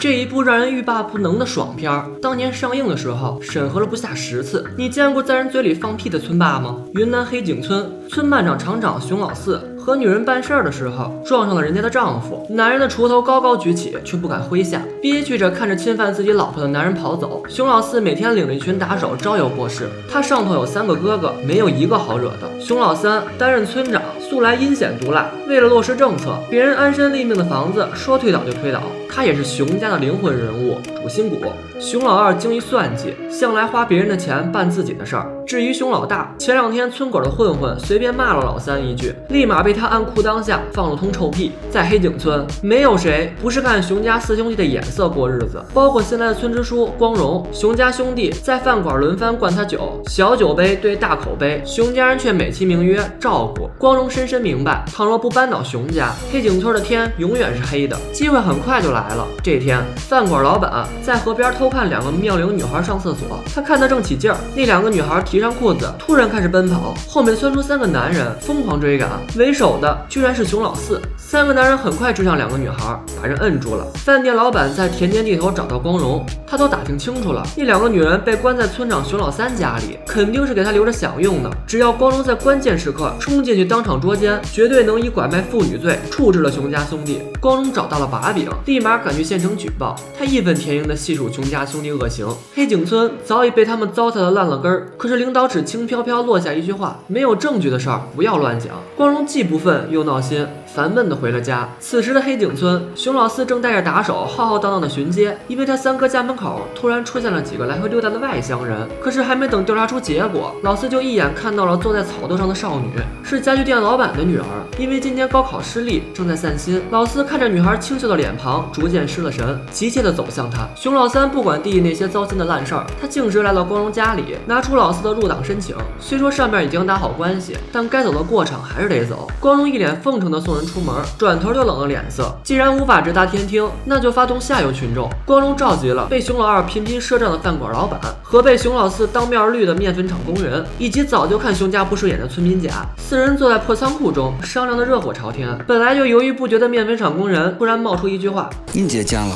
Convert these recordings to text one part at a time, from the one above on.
这一部让人欲罢不能的爽片，当年上映的时候审核了不下10次。你见过在人嘴里放屁的村霸吗？云南黑井村村办长厂长熊老四和女人办事儿的时候撞上了人家的丈夫，男人的锄头高高举起，却不敢挥下，憋屈着看着侵犯自己老婆的男人跑走。熊老四每天领着一群打手招摇过市，他上头有3个哥哥，没有一个好惹的。熊老三担任村长，素来阴险毒辣，为了落实政策，别人安身立命的房子说推倒就推倒。他也是熊家的灵魂人物，主心骨。熊老二精于算计，向来花别人的钱办自己的事儿。至于熊老大，前2天村口的混混随便骂了老三一句，立马被他按裤裆下放了通臭屁。在黑井村，没有谁不是看熊家4兄弟的眼色过日子，包括新来的村支书光荣。熊家兄弟在饭馆轮番灌他酒，小酒杯对大口杯，熊家人却美其名曰照顾。光荣深深明白，倘若不扳倒熊家，黑井村的天永远是黑的。机会很快就来了。这天，饭馆老板在河边偷看2个妙龄女孩上厕所，他看得正起劲儿，那2个女孩提上裤子，突然开始奔跑，后面窜出3个男人疯狂追赶，为首的居然是熊老四。3个男人很快追上2个女孩，把人摁住了。饭店老板在田间地头找到光荣，他都打听清楚了，那2个女人被关在村长熊老三家里，肯定是给他留着享用的。只要光荣在关键时刻冲进去当场捉奸，绝对能以拐卖妇女罪处置了熊家兄弟。光荣找到了把柄，立马赶去县城举报，他义愤填膺地细数熊家兄弟恶行。黑井村早已被他们糟蹋得烂了根儿，可是领导只轻飘飘落下一句话：没有证据的事儿不要乱讲。光荣既不忿又闹心，烦闷地回了家。此时的黑井村，熊老四正带着打手浩浩荡荡地巡街，因为他3哥家门口突然出现了几个来回溜达的外乡人。可是还没等调查出结果，老四就一眼看到了坐在草垛上的少女，是家具店老板的女儿。因为今年高考失利，正在散心，老四看着女孩清秀的脸庞，逐渐失了神，急切地走向她。熊老三不管弟弟那些糟心的烂事儿，他径直来到光荣家里，拿出老四的入党申请。虽说上面已经打好关系，但该走的过场还是得走。光荣一脸奉承地送人出门，转头就冷了脸色。既然无法直达天听，那就发动下游群众。光荣召集了被熊老二频频赊账的饭馆老板，和被熊老四当面绿的面粉厂工人，以及早就看熊家不顺眼的村民甲。4人坐在破仓库中商量的热火朝天。本来就犹豫不决的面粉厂工人突然冒出一句话：应届监牢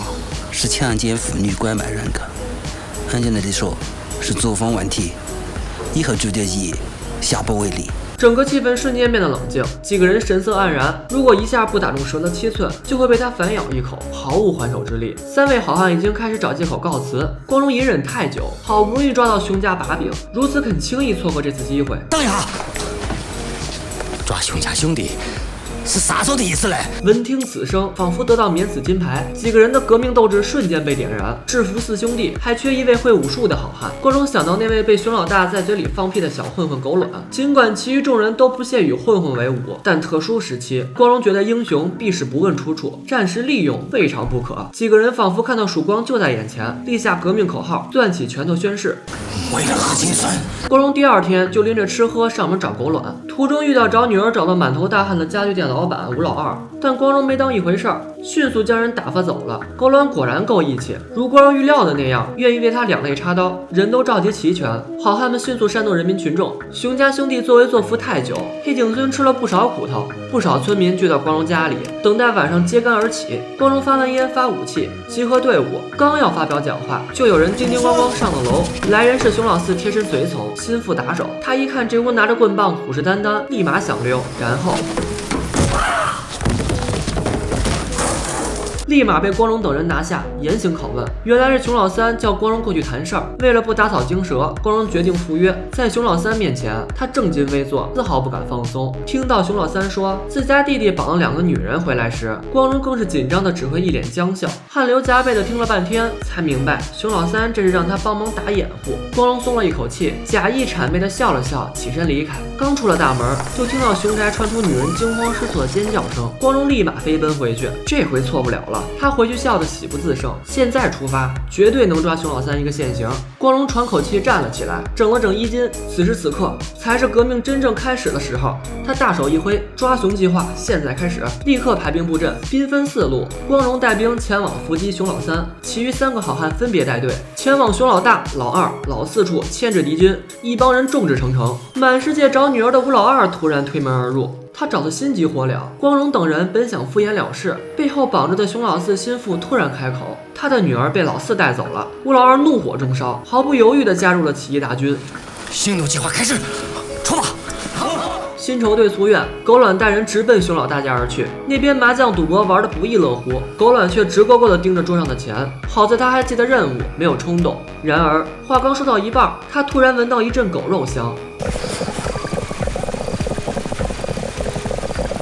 是强奸妇女、拐卖人格，很简单地说是作风问题，以后注意以下不为例。整个气氛瞬间变得冷静，几个人神色黯然。如果一下不打中蛇的7寸，就会被他反咬一口，毫无还手之力。3位好汉已经开始找借口告辞。光荣隐忍太久，好不容易抓到熊家把柄，如此肯轻易错过这次机会。等一下，抓熊家兄弟是啥时候的意思嘞？闻听此声，仿佛得到免死金牌，几个人的革命斗志瞬间被点燃。制服4兄弟，还缺一位会武术的好汉。光荣想到那位被熊老大在嘴里放屁的小混混狗卵，尽管其余众人都不屑与混混为伍，但特殊时期，光荣觉得英雄必是不问出处，暂时利用未尝不可。几个人仿佛看到曙光就在眼前，立下革命口号，攥起拳头宣誓。为了何金孙，光荣第2天就拎着吃喝上门找狗卵，途中遇到找女儿找到满头大汗的家具店老板吴老二，但光荣没当一回事儿，迅速将人打发走了。狗卵果然够义气，如光荣预料的那样，愿意为他两肋插刀，人都召集齐全。好汉们迅速煽动人民群众。熊家兄弟作威作福太久，黑井村吃了不少苦头，不少村民聚到光荣家里，等待晚上揭竿而起。光荣发完烟发武器，集合队伍，刚要发表讲话，就有人叮叮咣咣上了楼。来人是熊老四贴身随从，心腹打手。他一看这屋拿着棍棒，虎视眈眈，立马想溜，然后立马被光荣等人拿下，严刑拷问。原来是熊老三叫光荣过去谈事儿，为了不打草惊蛇，光荣决定赴约。在熊老三面前，他正襟危坐，丝毫不敢放松。听到熊老三说自家弟弟绑了2个女人回来时，光荣更是紧张的只会一脸僵笑，汗流浃背的听了半天，才明白熊老三这是让他帮忙打掩护。光荣松了一口气，假意谄媚的笑了笑，起身离开。刚出了大门，就听到熊宅传出女人惊慌失措的尖叫声。光荣立马飞奔回去，这回错不了了。他回去笑得喜不自胜，现在出发绝对能抓熊老三一个现行。光荣喘口气站了起来，整了整衣襟。此时此刻才是革命真正开始的时候。他大手一挥，抓熊计划现在开始，立刻排兵布阵，兵分4路。光荣带兵前往伏击熊老三，其余3个好汉分别带队前往熊老大、老二、老四处牵制敌军。一帮人众志成城，满世界找女儿的吴老二突然推门而入，他找得心急火燎。光荣等人本想敷衍了事，背后绑着的熊老四心腹突然开口，他的女儿被老四带走了。吴老二怒火中烧，毫不犹豫地加入了起义大军。行动计划开始，出发！新仇对卒怨，狗卵带人直奔熊老大家而去。那边麻将赌博玩得不亦乐乎，狗卵却直勾勾地盯着桌上的钱。好在他还记得任务，没有冲动。然而话刚说到一半，他突然闻到一阵狗肉香。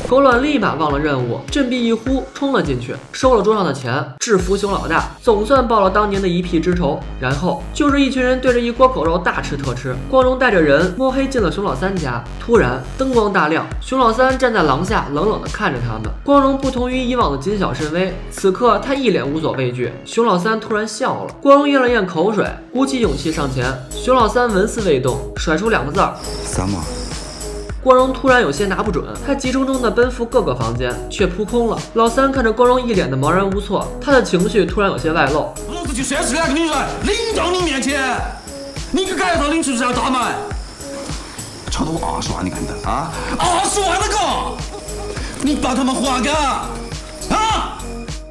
狗卵立马忘了任务，振臂一呼，冲了进去，收了桌上的钱，制服熊老大，总算报了当年的一臂之仇。然后就是一群人对着一锅狗肉大吃特吃。光荣带着人摸黑进了熊老三家，突然灯光大亮，熊老三站在廊下，冷冷地看着他们。光荣不同于以往的谨小慎微，此刻他一脸无所畏惧。熊老三突然笑了，光荣咽了咽口水，鼓起勇气上前。熊老三纹丝未动，甩出2个字儿：啥嘛？光荣突然有些拿不准，他急冲冲地奔赴各个房间，却扑空了。老三看着光荣一脸的茫然无措，他的情绪突然有些外露。老子就算是2个女人领到你面前，你可赶得到领出这条大门？超过20万，你看的啊？20万那个，你把他们还给啊！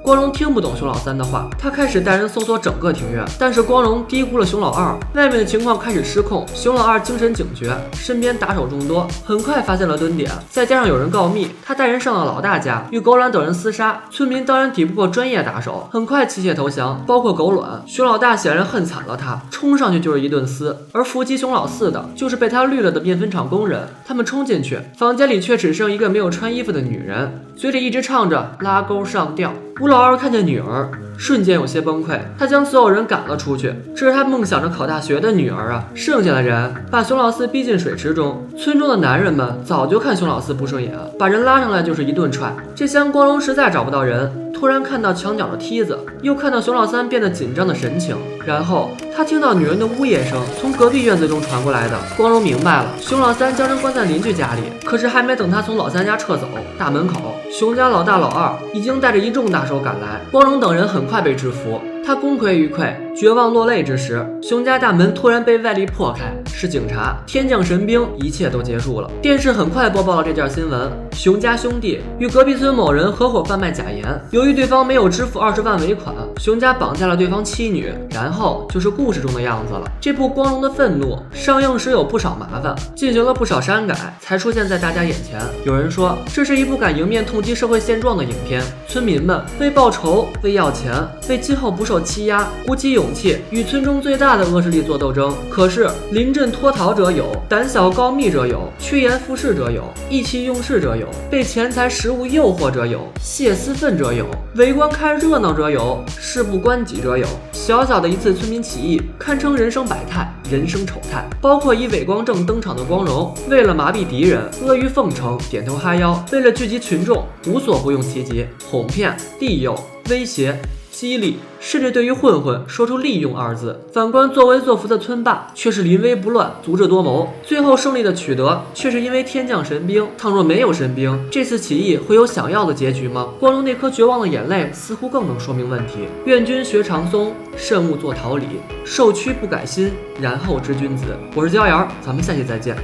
光荣听不懂熊老三的话，他开始带人搜索整个庭院，但是光荣低估了熊老二，外面的情况开始失控。熊老二精神警觉，身边打手众多，很快发现了蹲点，再加上有人告密，他带人上了老大家，与狗卵等人厮杀。村民当然抵不过专业打手，很快弃械投降，包括狗卵。熊老大显然恨惨了他，冲上去就是一顿撕，而伏击熊老四的就是被他绿了的面粉厂工人。他们冲进去，房间里却只剩一个没有穿衣服的女人，嘴里一直唱着拉钩上吊。吴老二看见女儿，瞬间有些崩溃，他将所有人赶了出去。这是他梦想着考大学的女儿啊！剩下的人把熊老四逼进水池中，村中的男人们早就看熊老四不顺眼，把人拉上来就是一顿踹。这厢光荣实在找不到人，突然看到墙角的梯子，又看到熊老三变得紧张的神情，然后他听到女人的呜咽声从隔壁院子中传过来的。光荣明白了，熊老三将人关在邻居家里，可是还没等他从老三家撤走，大门口熊家老大老二已经带着一众大手赶来。光荣等人很快被制服，他功亏一篑，绝望落泪之时，熊家大门突然被外力破开，是警察，天降神兵，一切都结束了。电视很快播报了这件新闻：熊家兄弟与隔壁村某人合伙贩卖假盐，由于对方没有支付20万尾款，熊家绑架了对方妻女，然后就是故事中的样子了。这部《光荣的愤怒》上映时有不少麻烦，进行了不少删改，才出现在大家眼前。有人说这是一部敢迎面痛击社会现状的影片，村民们为报仇、为要钱、为今后不受欺压，鼓起勇气与村中最大的恶势力做斗争。可是临阵脱逃者有，胆小告密者有，趋炎附势者有，意气用事者有，被钱财食物诱惑者有，泄私愤者有，围观看热闹者有，事不关己者有。小小的一次村民起义，堪称人生百态，人生丑态。包括以伪光正登场的光荣，为了麻痹敌人，阿谀奉承，点头哈腰；为了聚集群众，无所不用其极，哄骗、利诱、威胁、激励，甚至对于混混说出利用2字。反观作威作福的村霸，却是临危不乱，足智多谋。最后胜利的取得，却是因为天降神兵。倘若没有神兵，这次起义会有想要的结局吗？光荣那颗绝望的眼泪，似乎更能说明问题。愿君学长松，慎勿做桃李，受屈不改心，然后知君子。我是焦瑶，咱们下期再见。